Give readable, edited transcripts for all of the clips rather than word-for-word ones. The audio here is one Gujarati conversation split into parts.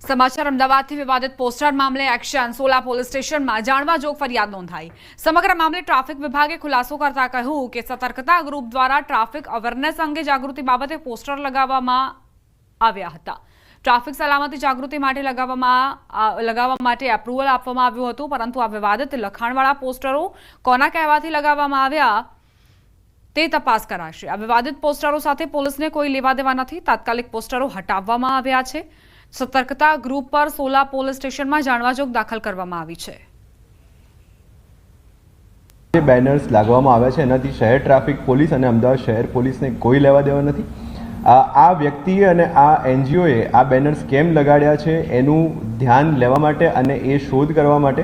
સમાચાર અમદાવાદથી વિવાદિત પોસ્ટર મામલે એક્શન સોલા પોલીસ સ્ટેશનમાં જાણવાજોગ ફરિયાદ નોંધાઈ। સમગ્ર મામલે ટ્રાફિક વિભાગે ખુલાસો કરતા કહ્યું કે સતર્કતા ગ્રુપ દ્વારા ટ્રાફિક અવેરનેસ અંગે જાગૃતિ બાબતે પોસ્ટર લગાવવામાં આવ્યા હતા। ટ્રાફિક સલામતી જાગૃતિ માટે લગાવવા માટે એપ્રુવલ આપવામાં આવ્યું હતું, પરંતુ આ વિવાદિત લખાણવાળા પોસ્ટરો કોના કહેવાથી લગાવવામાં આવ્યા તે તપાસ કરાશે। આ વિવાદિત પોસ્ટરો સાથે પોલીસને કોઈ લેવા દેવા નથી। તાત્કાલિક પોસ્ટરો હટાવવામાં આવ્યા છે। સતર્કતા ગ્રુપ પર સોલા પોલીસ સ્ટેશનમાં જાણવાજોગ દાખલ કરવામાં આવી છે। જે બેનર્સ લાગવામાં આવ્યા છે એનાથી શહેર ટ્રાફિક પોલીસ અને અમદાવાદ શહેર પોલીસને કોઈ લેવા દેવા નથી। આ વ્યક્તિએ અને આ એનજીઓએ આ બેનર્સ કેમ લગાડ્યા છે એનું ધ્યાન લેવા માટે અને એ શોધ કરવા માટે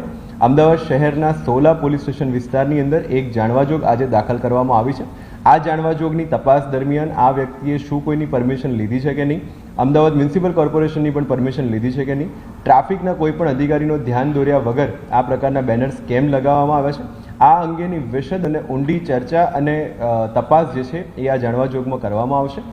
અમદાવાદ શહેરના સોલા પોલીસ સ્ટેશન વિસ્તારની અંદર એક જાણવાજોગ આજે દાખલ કરવામાં આવી છે। આ જાણવાજોગની તપાસ દરમિયાન આ વ્યક્તિએ શું કોઈની પરમિશન લીધી છે કે નહીં, અમદાવાદ મ્યુનિસિપલ કોર્પોરેશનની પણ પરમિશન લીધી છે કે નહીં, ટ્રાફિકના કોઈ પણ અધિકારીનો ધ્યાન દોર્યા વગર આ પ્રકારના બેનર્સ કેમ લગાવવામાં આવ્યા છે, આ અંગેની વિશદ અને ઊંડી ચર્ચા અને તપાસ જે છે એ આ જાણવાજોગમાં કરવામાં આવશે।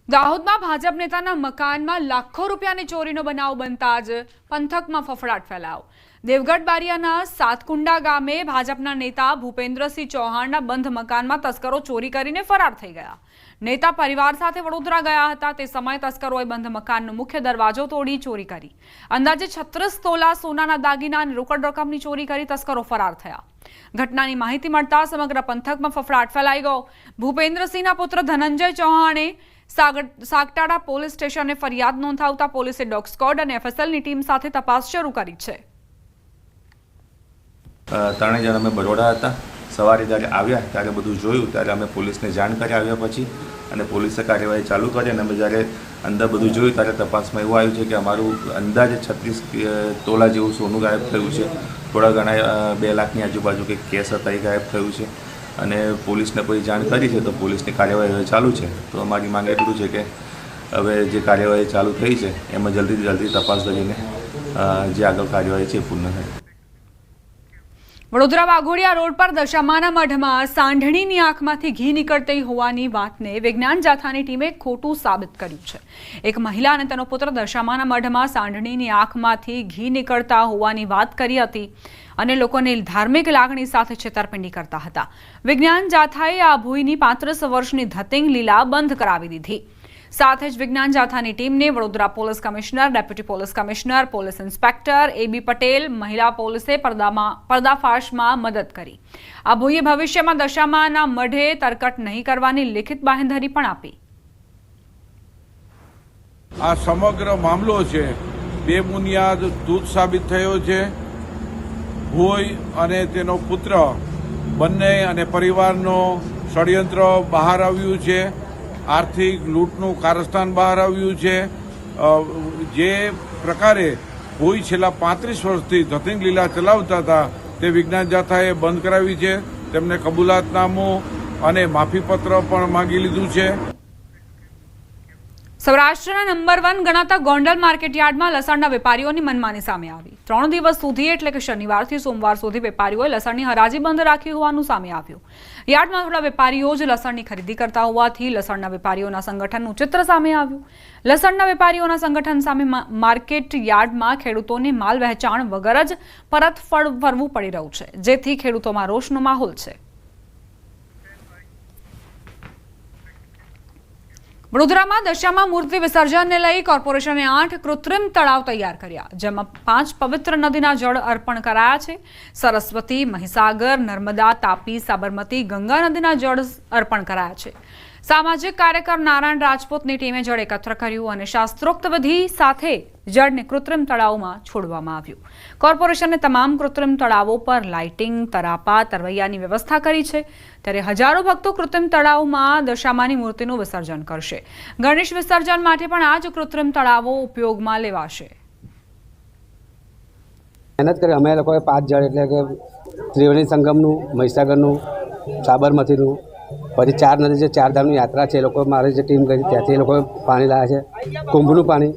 દાહોદમાં ભાજપ નેતાના મકાનમાં લાખો રૂપિયાની ચોરીનો બનાવ બનતા જ પંથકમાં ફફડાટ ફેલાયો। દેવગઢ બારિયાના સાતકુંડા ગામે ભાજપના નેતા ભૂપેન્દ્રસિંહ ચૌહાણના બંધ મકાનમાં તસ્કરો ચોરી કરીને ફરાર થઈ ગયા। નેતા પરિવાર સાથે વડોદરા ગયા હતા તે સમયે તસ્કરોએ બંધ મકાનનો મુખ્ય દરવાજો તોડી ચોરી કરી। અંદાજે 36 તોલા સોનાના દાગીના અને રોકડ રકમની ચોરી કરી તસ્કરો ફરાર થયા। ઘટનાની માહિતી મળતા સમગ્ર પંથકમાં ફફડાટ ફેલાઈ ગયો। ભૂપેન્દ્રસિંહના પુત્ર ધનંજય ચૌહાણે સાગટાડા પોલીસ સ્ટેશને ફરિયાદ નોંધાવતા પોલીસે ડોગ સ્ક્વોડ અને એફએસએલની ટીમ સાથે તપાસ શરૂ કરી છે। ત્રણેય જણ અમે બરોડા હતા। સવારે જ્યારે આવ્યા ત્યારે બધું જોયું ત્યારે અમે પોલીસને જાણ કરી આવ્યા પછી અને પોલીસે કાર્યવાહી ચાલુ કરી અને અમે જ્યારે અંદર બધું જોયું ત્યારે તપાસમાં એવું આવ્યું છે કે અમારું અંદાજે 36 તોલા જેવું સોનું ગાયબ થયું છે। થોડા ઘણા 2 લાખની આજુબાજુ કંઈક કેસ હતા એ ગાયબ થયું છે અને પોલીસને કોઈ જાણ કરી છે તો પોલીસની કાર્યવાહી હવે ચાલુ છે। તો અમારી માંગ એટલું છે કે હવે જે કાર્યવાહી ચાલુ થઈ છે એમાં જલ્દીથી જલ્દી તપાસ કરીને જે આગળ કાર્યવાહી છે એ પૂર્ણ થાય। વડોદરા વાઘોડિયા રોડ પર દશામાના મઢમાં સાંઢણીની આંખમાંથી ઘી નીકળતી હોવાની વાતને વિજ્ઞાન જાથાની ટીમે ખોટું સાબિત કર્યું છે। એક મહિલા અને તેનો પુત્ર દશામાના મઢમાં સાંઢણીની આંખમાંથી ઘી નીકળતા હોવાની વાત કરી હતી અને લોકોને ધાર્મિક લાગણી સાથે છેતરપિંડી કરતા હતા। વિજ્ઞાન જાથાએ આ ભૂઈની 35 વર્ષની ધતિંગ લીલા બંધ કરાવી દીધી। સાથે જ વિજ્ઞાન જાથાની ટીમને Vadodara police commissioner, deputy police commissioner, police inspector A B Patel, મહિલા પોલીસે પર્દાફાશમાં મદદ કરી। આ ભૂઈએ ભવિષ્યમાં દશામાના મઢે તરકટ નહીં કરવાની લિખિત બાંહેધરી પણ આપી। આ સમગ્ર મામલો છે બેબુનિયાદ તૂટ સાબિત થયો છે। ભોઈ અને તેનો પુત્ર બંને અને પરિવારનો ષડયંત્ર બહાર આવ્યું છે। આર્થિક લૂંટનું કારસ્તાન બહાર આવ્યું છે। જે પ્રકારે ભોઈ છેલ્લા 35 વર્ષથી ધતિંગ લીલા ચલાવતા હતા તે વિજ્ઞાન જાથાએ બંધ કરાવી છે। તેમને કબૂલાતનામું અને માફીપત્ર પણ માંગી લીધું છે। સૌરાષ્ટ્રના નંબર 1 ગણાતા ગોંડલ માર્કેટયાર્ડમાં લસણના વેપારીઓની મનમાની સામે આવી। 3 દિવસ સુધી એટલે કે શનિવારથી સોમવાર સુધી વેપારીઓએ લસણની હરાજી બંધ રાખી હોવાનું સામે આવ્યું। યાર્ડમાં થોડા વેપારીઓ જ લસણની ખરીદી કરતા હોવાથી લસણના વેપારીઓના સંગઠનનું ચિત્ર સામે આવ્યું। લસણના વેપારીઓના સંગઠન સામે માર્કેટ યાર્ડમાં ખેડૂતોને માલ વહેંચાણ વગર જ પરત ફરવું પડી રહ્યું છે, જેથી ખેડૂતોમાં રોષનો માહોલ છે। વડોદરામાં દશામા મૂર્તિ વિસર્જનને લઈ કોર્પોરેશને 8 કૃત્રિમ તળાવ તૈયાર કર્યા, જેમાં 5 પવિત્ર નદીના જળ અર્પણ કરાયા છે। સરસ્વતી, મહીસાગર, નર્મદા, તાપી, સાબરમતી, ગંગા નદીના જળ અર્પણ કરાયા છે। સામાજિક કાર્યકર નારાયણ રાજપૂતની ટીમે જળ એકત્ર કર્યું અને શાસ્ત્રોક્ત વિધિ સાથે જળને કૃત્રિમ તળાવમાં છોડવામાં આવ્યું। કોર્પોરેશને તમામ કૃત્રિમ તળાવો પર લાઇટિંગ, તરાપા, તરવૈયાની વ્યવસ્થા કરી છે, ત્યારે હજારો ભક્તો કૃત્રિમ તળાવમાં દશામાની મૂર્તિનું વિસર્જન કરશે। ગણેશ વિસર્જન માટે પણ આ જ કૃત્રિમ તળાવો ઉપયોગમાં લેવાશે। મહેનત કરી અમે લોકોએ 5 જળ એટલે કે ત્રિવેણી સંગમનું, મહીસાગરનું, સાબરમતીનું, પછી 4 નદી જે 4 ધામની યાત્રા છે એ લોકો મારી જે ટીમ ગઈ ત્યાંથી એ લોકોએ પાણી લાવ્યા છે। કુંભનું પાણી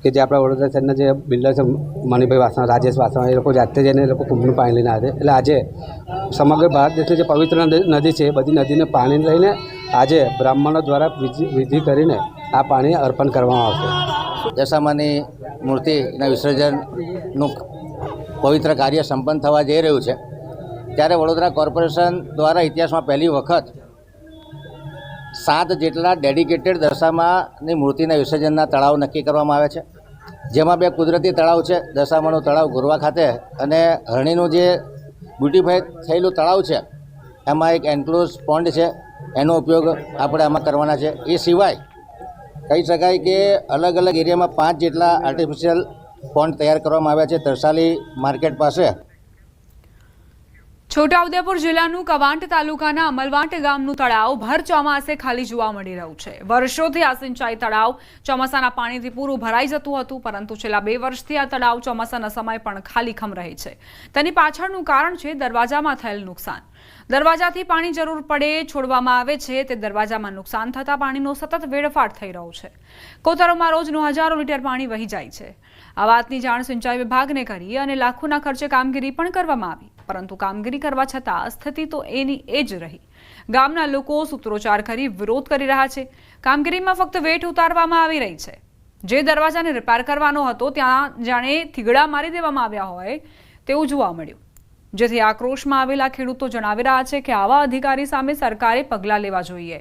કે જે આપણા વડોદરા શહેરના જે બિલ્ડર છે મણિભાઈ વાસણ, રાજેશ વાસણ, એ લોકો જાતે જઈને એ લોકો કુંભનું પાણી લઈને આવે છે। એટલે આજે સમગ્ર ભારત દેશની જે પવિત્ર નદી છે એ બધી નદીને પાણી લઈને આજે બ્રાહ્મણો દ્વારા વિધિ કરીને આ પાણી અર્પણ કરવામાં આવશે। દશામાની મૂર્તિના વિસર્જનનું પવિત્ર કાર્ય સંપન્ન થવા જઈ રહ્યું છે ત્યારે વડોદરા કોર્પોરેશન દ્વારા ઇતિહાસમાં પહેલી વખત 7 જેટલા ડેડિકેટેડ દશામાની મૂર્તિના વિસર્જનના તળાવ નક્કી કરવામાં આવે છે, જેમાં 2 કુદરતી તળાવ છે, દશામાનું તળાવ ગોરવા ખાતે અને હરણીનું જે બ્યુટીફાઈ થયેલું તળાવ છે એમાં એક એન્ક્લોઝ પોન્ડ છે, એનો ઉપયોગ આપણે આમાં કરવાના છે. એ સિવાય કહી શકાય કે અલગ અલગ એરિયામાં 5 જેટલા આર્ટિફિશિયલ પોન્ડ તૈયાર કરવામાં આવ્યા છે તરસાલી માર્કેટ પાસે. છોટાઉદેપુર જિલ્લાનું કવાંટ તાલુકાના અમલવાંટ ગામનું તળાવ ભર ચોમાસે ખાલી જોવા મળી રહ્યું છે. વર્ષોથી આ સિંચાઈ તળાવ ચોમાસાના પાણીથી પૂરું ભરાઈ જતું હતું, પરંતુ છેલ્લા 2 વર્ષથી આ તળાવ ચોમાસાના સમય પણ ખાલીખમ રહે છે. તેની પાછળનું કારણ છે દરવાજામાં થયેલ નુકસાન. દરવાજાથી પાણી જરૂર પડે છોડવામાં આવે છે, તે દરવાજામાં નુકસાન થતા પાણીનો સતત વેડફાટ થઈ રહ્યો છે. કોતરોમાં રોજનું હજારો લીટર પાણી વહી જાય છે. આ વાતની જાણ સિંચાઈ વિભાગને કરી અને લાખોના ખર્ચે કામગીરી પણ કરવામાં આવી, પરંતુ કામગીરી કરવા છતાં સ્થિતિ તો એની એ જ રહી. ગામના લોકો સૂત્રોચ્ચાર કરી વિરોધ કરી રહ્યા છે. કામગીરીમાં ફક્ત વેઠ ઉતારવામાં આવી રહી છે. જે દરવાજાને રિપેર કરવાનો હતો ત્યાં જાણે થીગડા મારી દેવામાં આવ્યા હોય તેવું જોવા મળ્યું, જેથી આક્રોશમાં આવેલા ખેડૂતો જણાવી રહ્યા છે કે આવા અધિકારી સામે સરકારે પગલાં લેવા જોઈએ.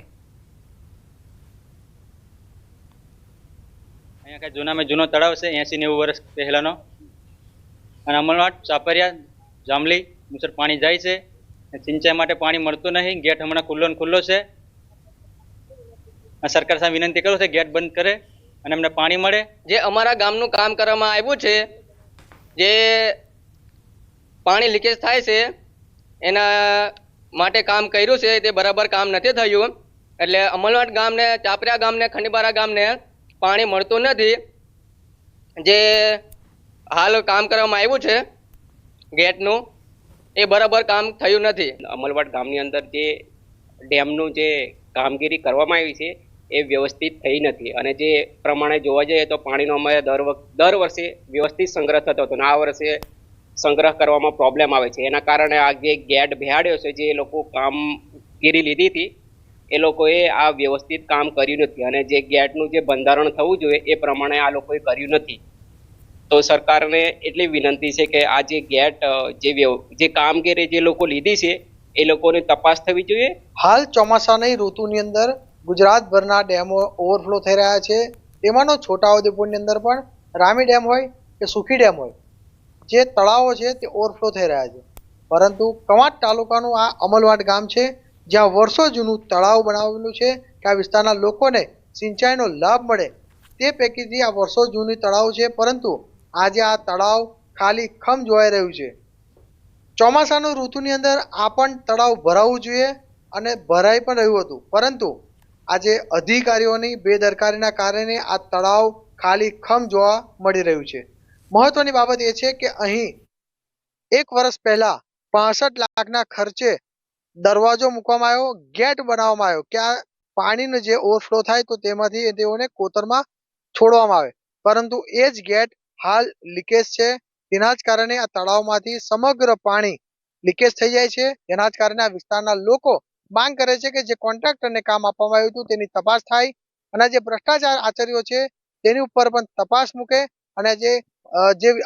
અહીંયા જૂનામાં જૂનો તળાવ છે, 80-90 વર્ષ પહેલાનો, અને અમલવાટ, સાપરિયા, જાંબલી મુસર પાણી જાય છે. સિંચાઈ માટે પાણી મળતું નહીં. ગેટ હમણાં ખુલ્લો છે. સરકાર સામે વિનંતી કરું છે ગેટ બંધ કરે અને અમને પાણી મળે. જે અમારા ગામનું કામ કરવામાં આવ્યું છે, જે પાણી લીકેજ થાય છે એના માટે કામ કર્યું છે, તે બરાબર કામ નથી થયું. એટલે અમલવાટ ગામને, ચાપરિયા ગામને, ખંડીબારા ગામને પાણી મળતું નથી. જે હાલ કામ કરવામાં આવ્યું છે ગેટનું, એ બરાબર કામ થયું નથી. અમલવાટ ગામની અંદર જે ડેમનું જે કામગીરી કરવામાં આવી છે એ વ્યવસ્થિત થઈ નથી, અને જે પ્રમાણે જોવા જઈએ તો પાણીનો અમારે દર વર્ષે વ્યવસ્થિત સંગ્રહ થતો હતો, અને આ વર્ષે સંગ્રહ કરવામાં પ્રોબ્લેમ આવે છે. એના કારણે આ જે ગેટ બેહાડ્યો છે, જે લોકો કામગીરી લીધી હતી એ લોકોએ આ વ્યવસ્થિત કામ કર્યું નથી, અને જે ગેટનું જે બંધારણ થવું જોઈએ એ પ્રમાણે આ લોકોએ કર્યું નથી. તો સરકારને એટલી વિનંતી છે કે આ જે ગેટ જે કામગીરી જે લોકો લીધી છે એ લોકોની તપાસ થવી જોઈએ. હાલ ચોમાસાની ઋતુની અંદર ગુજરાતભરના ડેમો ઓવરફ્લો થઈ રહ્યા છે. તેમાંનો છોટાઉદેપુરની અંદર પણ રામી ડેમ હોય કે સુખી ડેમ હોય, જે તળાવો છે તે ઓવરફ્લો થઈ રહ્યા છે. પરંતુ કવાંટ તાલુકાનું આ અમલવાટ ગામ છે, જ્યાં વર્ષો જૂનું તળાવ બનાવેલું છે કે આ વિસ્તારના લોકોને સિંચાઈનો લાભ મળે તે પૈકીથી આ વર્ષો જૂની તળાવ છે. પરંતુ આજે આ તળાવ ખાલી ખમ જોવાઈ રહ્યું છે. ચોમાસાનું ઋતુની અંદર આ પણ તળાવ ભરાવવું જોઈએ અને ભરાઈ પણ રહ્યું હતું, પરંતુ આજે અધિકારીઓની બેદરકારીના કારણે આ તળાવ ખાલી ખમ જોવા મળી રહ્યું છે. મહત્વની બાબત એ છે કે અહીં 1 વર્ષ પહેલા 65 લાખના ખર્ચે દરવાજો મૂકવામાં આવ્યો, ગેટ બનાવવામાં આવ્યો કે આ પાણીનો જે ઓવરફ્લો થાય તો તેમાંથી તેઓને કોતરમાં છોડવામાં આવે, પરંતુ એ જ ગેટ હાલ લીકેજ છે. તેના જ કારણે આ તળાવમાંથી સમગ્ર પાણી લીકેજ થઈ જાય છે. તેના જ કારણે આ વિસ્તારના લોકો માંગ કરે છે કે જે કોન્ટ્રાક્ટરને કામ આપવામાં આવ્યું હતું તેની તપાસ થાય, અને જે ભ્રષ્ટાચાર આચર્યો છે તેની ઉપર પણ તપાસ મૂકે, અને જે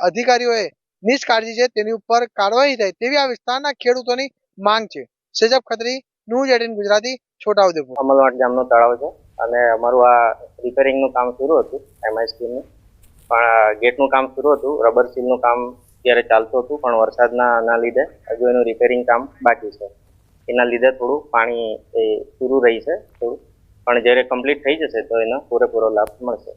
અધિકારીઓએ નિષ્કાળજી છે તેની ઉપર કાર્યવાહી થાય તેવી આ વિસ્તારના ખેડૂતોની માંગ છે. સેજબ ખત્રી, ન્યૂઝ 18 ગુજરાતી, છોટાઉદેપુર. અમલવાટ ગામનું તળાવ છે અને અમારું આ રિપેરિંગનું કામ શરૂ હતું, એમઆઈ સ્કીમનું, પણ ગેટનું કામ શરૂ હતું, રબર સીલનું કામ ત્યારે ચાલતું હતું, પણ વરસાદના લીધે હજુ એનું રિપેરિંગ કામ બાકી છે. એના લીધે થોડું પાણી એ પૂરું રહી છે થોડું, પણ જ્યારે કમ્પ્લીટ થઈ જશે તો એનો પૂરેપૂરો લાભ મળશે.